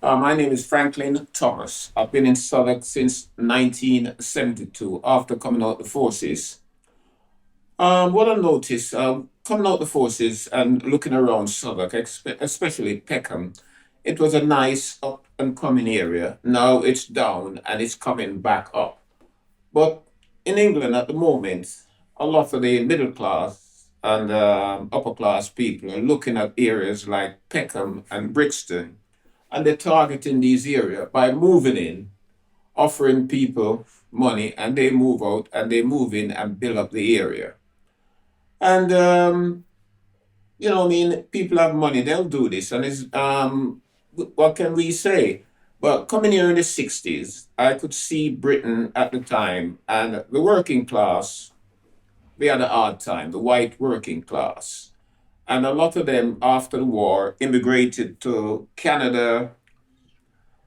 My name is Franklin Thomas. I've been in Southwark since 1972 after coming out the forces. What I noticed, coming out the forces and looking around Southwark, especially Peckham, it was a nice up and coming area. Now it's down and it's coming back up. But in England at the moment, a lot of the middle class and upper class people are looking at areas like Peckham and Brixton, and they're targeting these areas by moving in, offering people money, and they move out and they move in and build up the area. And people have money, they'll do this. And what can we say? But coming here in the 60s, I could see Britain at the time and the working class, they had a hard time, the white working class. And a lot of them, after the war, immigrated to Canada,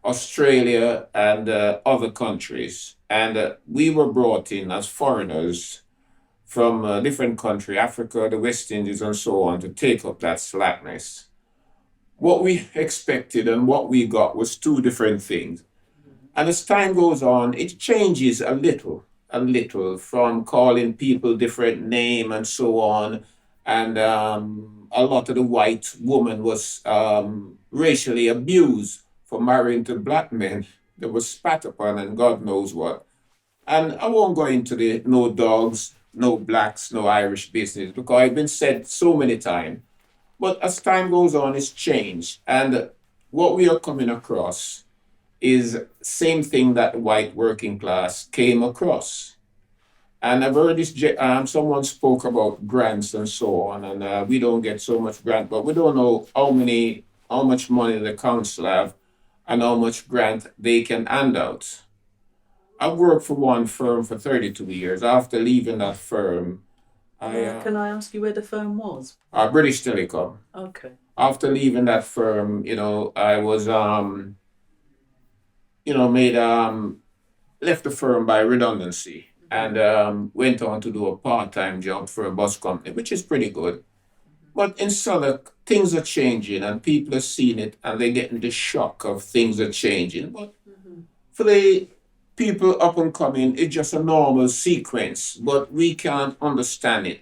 Australia, and other countries. And we were brought in as foreigners from a different country, Africa, the West Indies, and so on, to take up that slackness. What we expected and what we got was two different things. And as time goes on, it changes a little from calling people different name and so on. And a lot of the white woman was racially abused for marrying to black men. They were spat upon and God knows what. And I won't go into the no dogs, no blacks, no Irish business because it's been said so many times. But as time goes on, it's changed. And what we are coming across is same thing that the white working class came across. And I've heard someone spoke about grants and so on, and we don't get so much grant, but we don't know how much money the council have and how much grant they can hand out. I've worked for one firm for 32 years. After leaving that firm, Can I ask you where the firm was? British Telecom. Okay. After leaving that firm, I was, made, left the firm by redundancy and went on to do a part-time job for a bus company, which is pretty good. But in Southwark, things are changing and people are seeing it and they're getting the shock of things are changing. But for the people up and coming, it's just a normal sequence, but we can't understand it.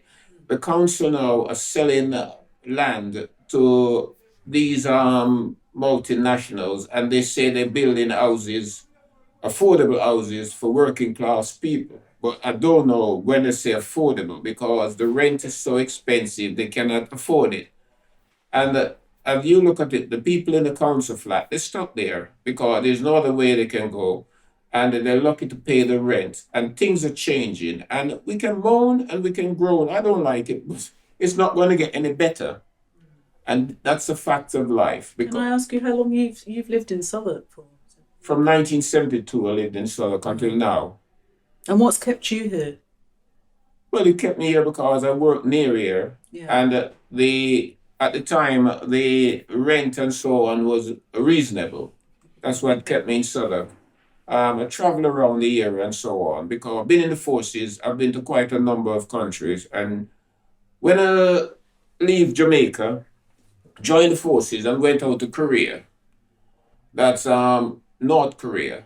The council now are selling land to these multinationals, and they say they're building houses, affordable houses for working class people. But I don't know when they say affordable because the rent is so expensive they cannot afford it. And if you look at it, the people in the council flat, they're stuck there because there's no other way they can go. And they're lucky to pay the rent. And things are changing. And we can moan and we can groan. I don't like it, but it's not going to get any better. And that's a fact of life. Can I ask you how long you've lived in Southwark for? From 1972, I lived in Southwark until now. And what's kept you here? Well, it kept me here because I worked near here. Yeah. And at the time, the rent and so on was reasonable. That's what kept me in Southwark. I travel around the area and so on because I've been in the forces. I've been to quite a number of countries. And when I leave Jamaica, joined the forces and went out to Korea, that's North Korea.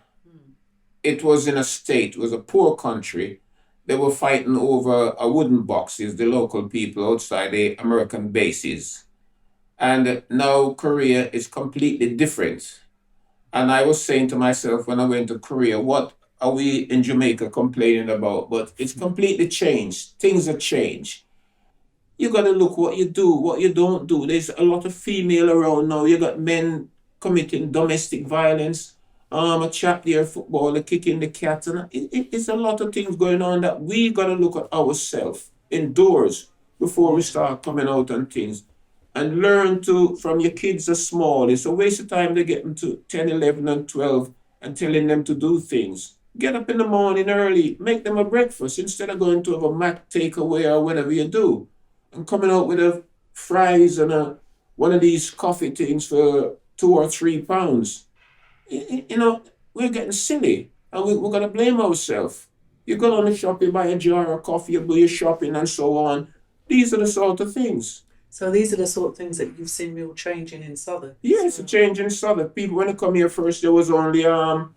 It was in a state, it was a poor country. They were fighting over a wooden boxes, the local people outside the American bases. And now Korea is completely different. And I was saying to myself when I went to Korea, what are we in Jamaica complaining about? But it's completely changed. Things have changed. You got to look what you do, what you don't do. There's a lot of female around now. You got men committing domestic violence. A chap there, footballer, kicking the cat. And it's a lot of things going on that we got to look at ourselves indoors before we start coming out on things. And learn to, from your kids are small. It's a waste of time to get them to 10, 11, and 12 and telling them to do things. Get up in the morning early, make them a breakfast instead of going to have a Mac takeaway or whatever you do. And coming out with a fries and one of these coffee things for £2 or £3. We're getting silly and we're going to blame ourselves. You go on the shop, you buy a jar of coffee, you do your shopping and so on. These are the sort of things. So these are the sort of things that you've seen real changing in Southwark. Yeah, it's a change in Southwark. People, when they come here first, there was only a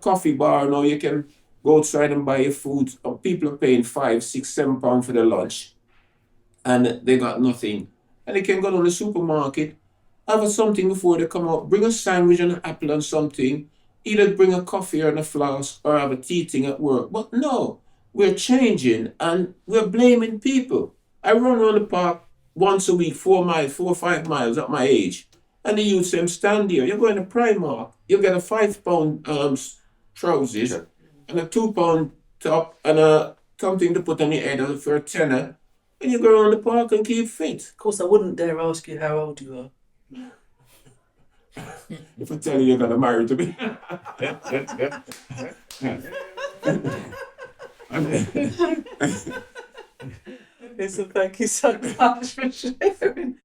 coffee bar. Now you can go outside and buy your food. People are paying £5, £6, £7 for their lunch, and they got nothing. And they can go to the supermarket, have something before they come out, bring a sandwich and an apple and something, either bring a coffee or a flask or have a tea thing at work. But no, we're changing and we're blaming people. I run around the park once a week, 4 miles, 4 or 5 miles at my age. And the youth them stand there. You're going to Primark, you get a £5 trousers and a £2 top and a something to put on your head for a tenner. And you go around the park and keep fit. Of course, I wouldn't dare ask you how old you are. If I tell you you're gonna marry to me. Listen, thank you so much for sharing.